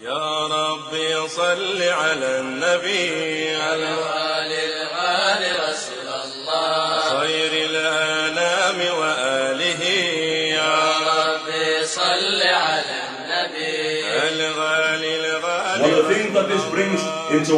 يا ربي صل على النبي على الآل رسول الله خير الأنام وآله يا ربي صل على النبي الغالي الغالي. One of the things that this brings into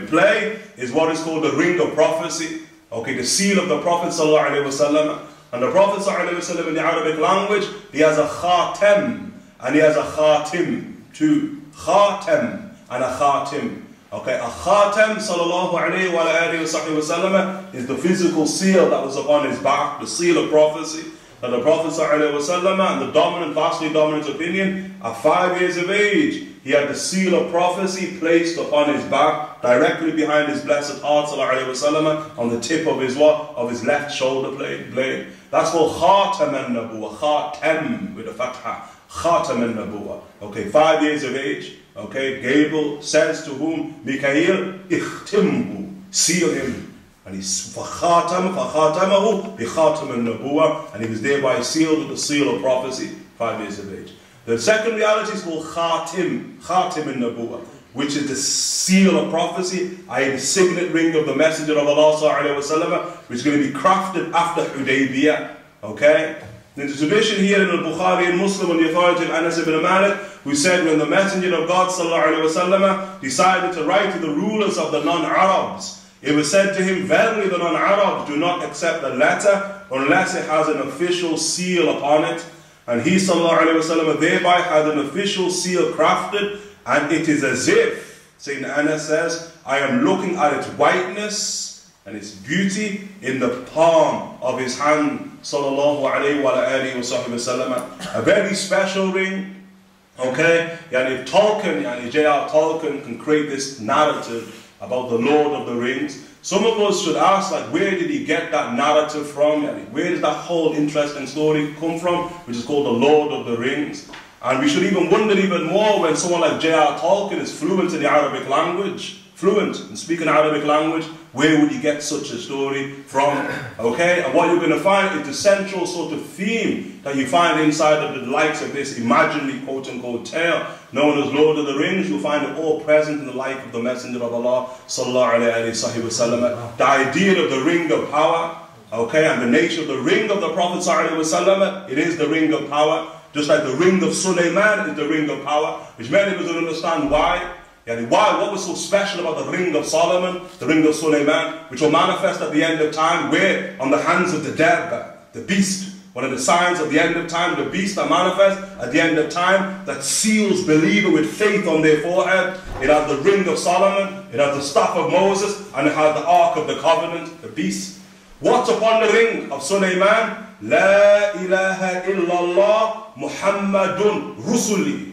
play is what is called the ring of prophecy. Okay, the seal of the Prophet sallallahu alaihi wasallam. And the Prophet sallallahu alaihi wasallam in the Arabic language, he has a khatem and he has a khatim too. Khatem and a khatim. Okay, a khatem sallallahu alaihi wasallam is the physical seal that was upon his back, the seal of prophecy. That the Prophet ﷺ, and the dominant, vastly dominant opinion, at 5 years of age, he had the seal of prophecy placed upon his back, directly behind his blessed heart ﷺ, on the tip of his what? Of his left shoulder blade. That's called Khatam al-Nabuwa, Khatam with a fatha, Khatam al-Nabuwa. Okay, 5 years of age, okay, Gabriel says to whom? Mikael, Ikhtimhu, seal him. And he's فَخَاتَمَهُ بِخَاتَمِ النَّبُوَّةِ, and he was thereby sealed with the seal of prophecy, 5 years of age. The second reality is called Khatim al-Nabuwah, which is the seal of prophecy, i.e. the signet ring of the Messenger of Allah sallallahu alaihi wasallam, which is going to be crafted after Hudaybiyah. Okay? There's a tradition here in Al-Bukhari and Muslim on the authority of Anas ibn Malik, who said when the Messenger of God sallallahu alaihi wasallam decided to write to the rulers of the non-Arabs, it was said to him, verily the non-Arabs do not accept the letter unless it has an official seal upon it. And he sallallahu alaihi wasallam thereby had an official seal crafted, and it is as if, Sayyidina Anas says, I am looking at its whiteness and its beauty in the palm of his hand, sallallahu alaihi wasallam. A very special ring. Okay, yani Tolkien, J.R. Tolkien can create this narrative about the Lord of the Rings. Some of us should ask, like, where did he get that narrative from? Where does that whole interesting story come from, which is called the Lord of the Rings? And we should even wonder even more when someone like J.R. Tolkien is fluent in the Arabic language, fluent in speaking Arabic language, where would he get such a story from? Okay, and what you're going to find is the central sort of theme that you find inside of the likes of this imaginary quote-unquote tale known as Lord of the Rings. You'll find it all present in the life of the Messenger of Allah sallallahu alaihi wasallam. The idea of the ring of power, okay, and the nature of the ring of the Prophet sallallahu alaihi wasallam, it is the ring of power. Just like the ring of Sulaiman is the ring of power, which many of us don't understand why. What was so special about the ring of Solomon, the ring of Sulaiman, which will manifest at the end of time, where on the hands of the Dabba, the beast, one of the signs of the end of time, the beast that manifests at the end of time, that seals believer with faith on their forehead. It has the ring of Solomon, it has the staff of Moses, and it has the ark of the covenant, the beast. What's upon the ring of Sulaiman? La ilaha illallah Muhammadun Rusuli.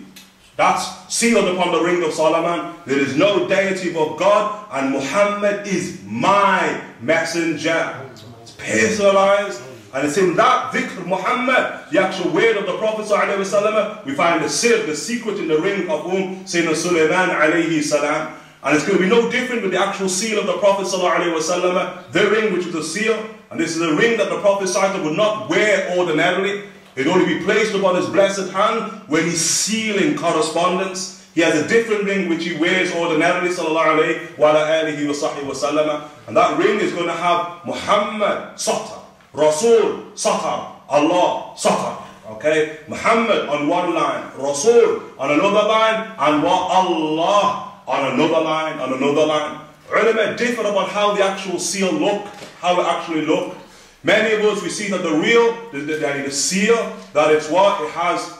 That's sealed upon the ring of Solomon. There is no deity but God, and Muhammad is my messenger. It's personalized. And it's in that dhikr Muhammad, the actual word of the Prophet ﷺ, we find the sir, the secret in the ring of Sayyidina Sulaiman alayhi salam. And it's going to be no different with the actual seal of the Prophet ﷺ, the ring which was a seal. And this is a ring that the Prophet ﷺ would not wear ordinarily. It would only be placed upon his blessed hand when he's sealing correspondence. He has a different ring which he wears ordinarily, sallallahu alayhi wa sallam. And that ring is going to have Muhammad Satar, Rasul Satar, Allah Satar. Okay, Muhammad on one line, Rasul on another line, and Allah on another line, on another line. Ulama differ about how the actual seal looked, how it actually looked. Many of us, we see that the seal, that it's what? It has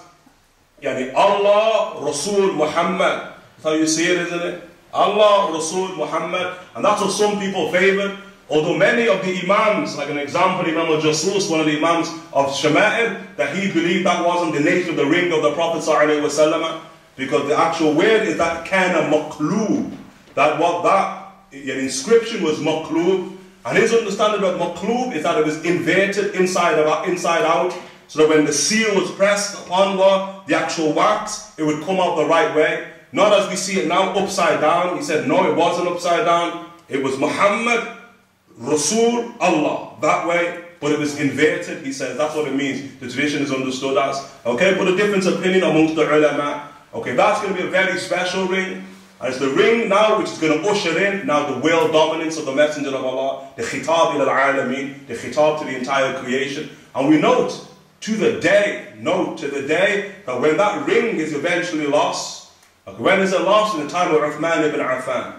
Allah, Rasul, Muhammad. That's how you see it, isn't it? Allah, Rasul, Muhammad. And that's what some people favor. Although many of the Imams, like an example, Imam al-Jasus, one of the Imams of Shama'il, that he believed that wasn't the nature of the ring of the Prophet ﷺ, because the actual word is that kana maqloob. That what that inscription was maqloob. And his understanding of maqloob is that it was inverted inside out, so that when the seal was pressed upon the actual wax, it would come out the right way. Not as we see it now, upside down. He said, no, it wasn't upside down. It was Muhammad, Rasul, Allah, that way. But it was inverted, he says. That's what it means. The tradition is understood as. Okay, but a different opinion amongst the ulama. Okay, that's going to be a very special ring. And it's the ring now which is going to usher in now the world dominance of the Messenger of Allah, the khitab ila al-alameen, the khitab to the entire creation. And we note to the day that when that ring is eventually lost, okay, when is it lost? In the time of Uthman ibn Affan.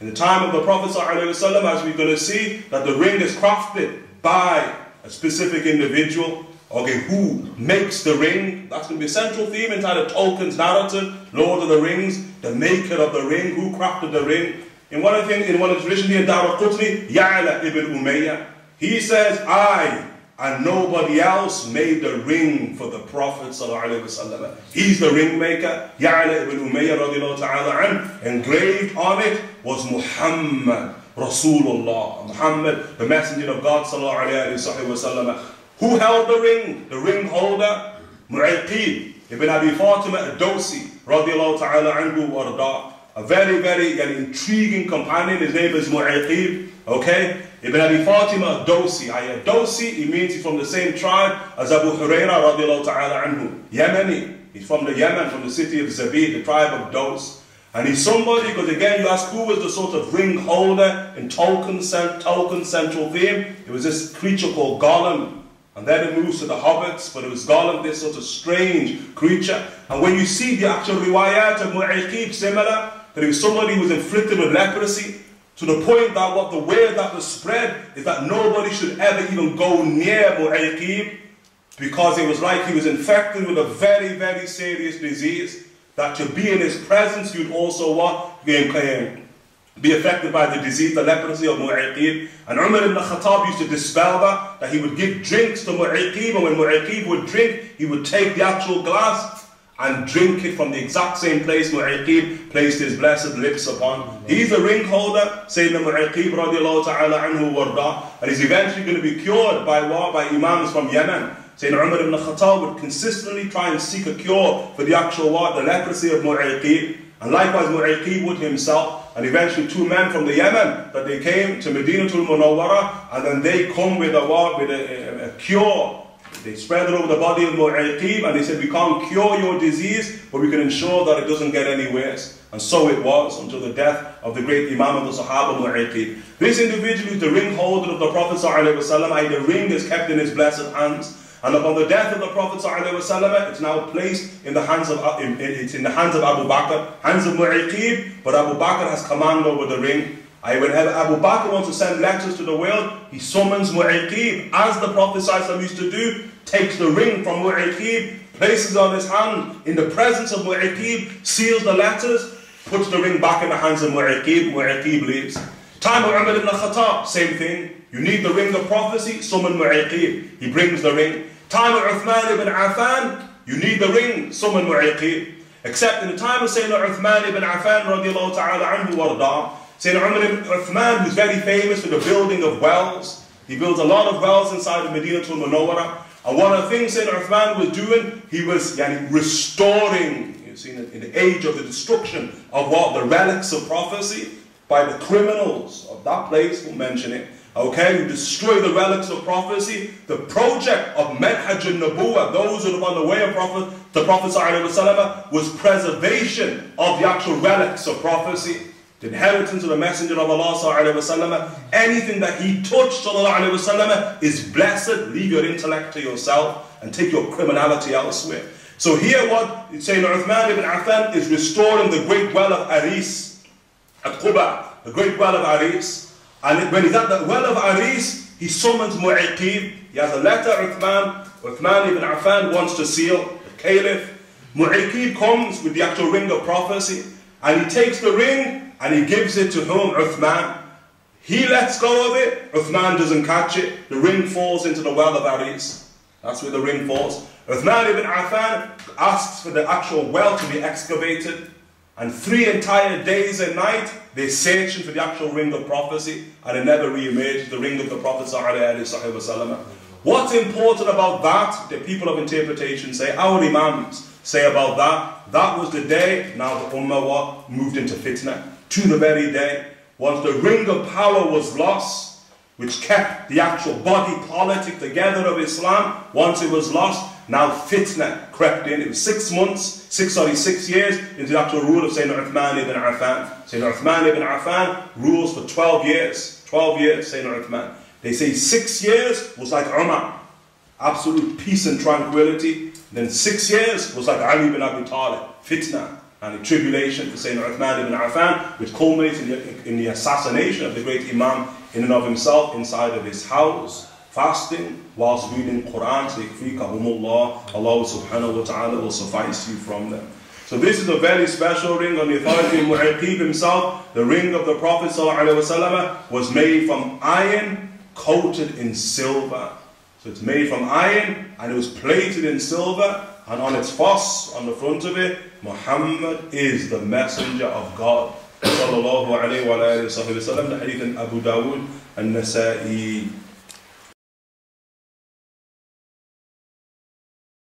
In the time of the Prophet ﷺ, as we're going to see, that the ring is crafted by a specific individual, okay, who makes the ring. That's going to be a central theme inside of Tolkien's narrative, Lord of the Rings, the maker of the ring, who crafted the ring. In one of the traditions here in Daraqutni, Ya'la ibn Umayyah, he says, I and nobody else made the ring for the Prophet ﷺ. He's the ring maker. Ya'la ibn Umayyah radiallahu ta'ala an, engraved on it was Muhammad Rasulullah, Muhammad, the messenger of God ﷺ. Who held the ring? The ring holder, Mu'aqib ibn Abi Fatima al-Dawsi radiallahu ta'ala anhu warda. A very, very intriguing companion. His name is Mu'aqib, okay? Ibn Abi Fatima al-Dawsi. Dawsi, he means he's from the same tribe as Abu Hurairah radiallahu ta'ala anhu. Yemeni. He's from the Yemen, from the city of Zabid, the tribe of Daws. And he's somebody, because again you ask who was the sort of ring holder in Tolkien's central theme. It was this creature called Gollum. And then it moves to the hobbits, but it was Gollum, this sort of strange creature. And when you see the actual riwayat of Mu'aqib, similar, that he was somebody who was inflicted with leprosy, to the point that the word that was spread is that nobody should ever even go near Mu'aqib, because it was like he was infected with a very, very serious disease, that to be in his presence you'd also be affected by the disease, the leprosy of Mu'aqib. And Umar ibn Khattab used to dispel that he would give drinks to Mu'aqib, and when Mu'aqib would drink, he would take the actual glass and drink it from the exact same place Mu'aqib placed his blessed lips upon. He's the ring holder, Sayyidina Mu'aqib radiallahu ta'ala anhu warda, and he's eventually going to be cured by what? By imams from Yemen. Sayyidina Umar ibn Khattab would consistently try and seek a cure for the actual what? The leprosy of Mu'aqib. And likewise Mu'aqib would himself, and eventually two men from the Yemen, that they came to Madinatul Munawwara, and then they come with a cure. They spread it over the body of Mu'aqib, and they said, we can't cure your disease, but we can ensure that it doesn't get any worse. And so it was until the death of the great Imam of the Sahaba, Mu'aqib. This individual is the ring holder of the Prophet ﷺ, the ring is kept in his blessed hands. And upon the death of the Prophet ﷺ, it's now placed in the hands of Abu Bakr, hands of Mu'aqib, but Abu Bakr has command over the ring. Whenever Abu Bakr wants to send letters to the world, he summons Mu'aqib, as the Prophet ﷺ used to do, takes the ring from Mu'aqib, places it on his hand, in the presence of Mu'aqib, seals the letters, puts the ring back in the hands of Mu'aqib, Mu'aqib leaves. Time of Umar ibn Khattab, same thing. You need the ring of prophecy, summon Mu'aqib, he brings the ring. Time of Uthman ibn Affan, you need the ring, summon Mu'aqib. Except in the time of Sayyidina Uthman ibn Affan radiallahu ta'ala anhu warda, Sayyidina Umar ibn Uthman, who's very famous for the building of wells. He builds a lot of wells inside of Madinatul Munawwara. And one of the things Sayyidina Uthman was doing, he was restoring, you see, in the age of the destruction of what? The relics of prophecy by the criminals of that place, we'll mention it. Okay, who destroy the relics of prophecy. The project of Manhaj al-Nabuwah, those who are on the way of the Prophet ﷺ, was preservation of the actual relics of prophecy. The inheritance of the Messenger of Allah ﷺ. Anything that he touched ﷺ is blessed. Leave your intellect to yourself and take your criminality elsewhere. So here what Sayyidina Uthman ibn Affan is restoring the great well of Aris at Quba, the great well of Aris. And when he's at the well of Aris, he summons Mu'aqib. He has a letter Uthman ibn Affan wants to seal, the caliph. Mu'aqib comes with the actual ring of prophecy, and he takes the ring and he gives it to whom? Uthman. He lets go of it, Uthman doesn't catch it, the ring falls into the well of Aris. That's where the ring falls. Uthman ibn Affan asks for the actual well to be excavated, and 3 entire days and night they're searching for the actual ring of prophecy, and it never re-emerged, the ring of the Prophet ﷺ. What's important about that, the people of interpretation say, our Imams say about that, that was the day, now the Ummah moved into fitna, to the very day. Once the ring of power was lost, which kept the actual body politic together of Islam, once it was lost, now fitna crept in. It was 6 years into the actual rule of Sayyidina Uthman ibn Affan. Sayyidina Uthman ibn Affan rules for 12 years. 12 years, Sayyidina Uthman. They say 6 years was like Umar, absolute peace and tranquility. Then 6 years was like Ali ibn Abi Talib, fitna and tribulation for Sayyidina Uthman ibn Affan, which culminates in the assassination of the great Imam in and of himself inside of his house, fasting whilst reading Quran. Allah subhanahu wa ta'ala will suffice you from them. So this is a very special ring on the authority of Mu'aqib himself. The ring of the Prophet ﷺ was made from iron coated in silver. So it's made from iron and it was plated in silver, and on its fuss, on the front of it, Muhammad is the messenger of God. Sallallahu alayhi wa sallam. The hadith in Abu Dawud and Nasa'i.